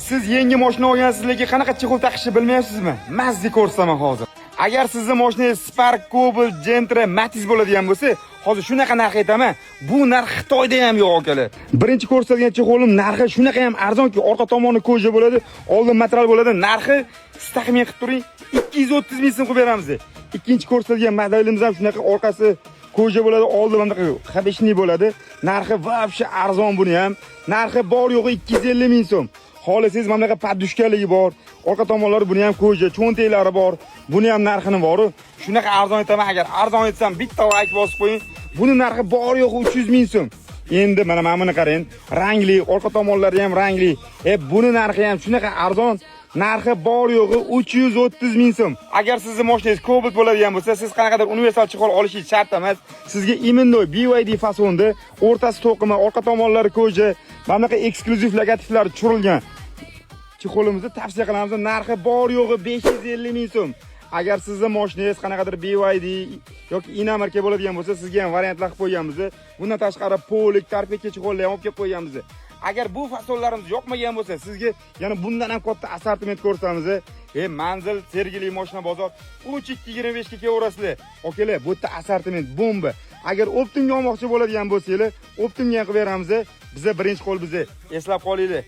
Siz yangi mashina olgansiz, lekin qanaqa chexol taqishni bilmayapsizmi? Mazza ko'rsataman hozir. Agar sizni mashinangiz Spark, Cobalt, Gentra, Matiz bo'ladigan bo'lsa, hozir shunaqa narx aytaman. Bu narx Xitoyda ham yo'q akalar. Birinchi ko'rsatgan chexolim narxi shunaqa ham arzonki, orqa tomoni koja bo'ladi, oldin material bo'ladi. Narxi siz taxmin qilib turing, 230 ming so'm qilib beramiz. Ikkinchi ko'rsatilgan modelimiz ham shunaqa, orqasi koja bo'ladi, oldi bunaqa habishni bo'ladi. Narxi вообще arzon buni ham. Narxi bor yo'g'i 250 ming so'm. Xohlasangiz mana bunaqa padushkaligi bor. Orqa tomonlari buni ham koja, cho'ntaklari bor. Buni ham narxini bor. Shunaqa arzon aytaman, agar arzon aytsam bitta like bosib qo'ying. Buni narxi bor yo'g'i 300 ming so'm. Endi mana buni qarang. Rangli, orqa tomonlari ham rangli. Buni narxi ham shunaqa arzon. Narxi bor yo'g'i 330 ming so'm. Agar sizning mashinangiz Cobalt bo'ladigan bo'lsa, siz qanaqadir universal chexol olishingiz shart emas. Sizga imennoy BYD fasonda, o'rtasi to'qima, orqa tomonlari koja, mana bunaqa eksklyuziv logotiflar tushirilgan chexolimizni tavsiya qilamiz. Narxi bor yo'g'i 550 ming so'm. Agar sizning mashinangiz qanaqadir BYD yoki inomarka bo'ladigan bo'lsa, sizga ham variantlar qilib qo'yganmiz. Bundan tashqari polik, karpetga chexollar ham olib kelib qo'yganmiz. Agar bu fasonlarimiz yoqmagan bo'lsa, sizga yana bundan ham katta assortiment ko'rsatamiz. Manzil, Sergeli mashina bozor 13:25 ga kelaverasizlar. Okalar, bu yerda assortiment bomba. Agar optimga olmoqchi bo'ladigan bo'lsangiz, optimga qilib beramiz. Biza birinchi qo'l biza. Eslab qolinglar.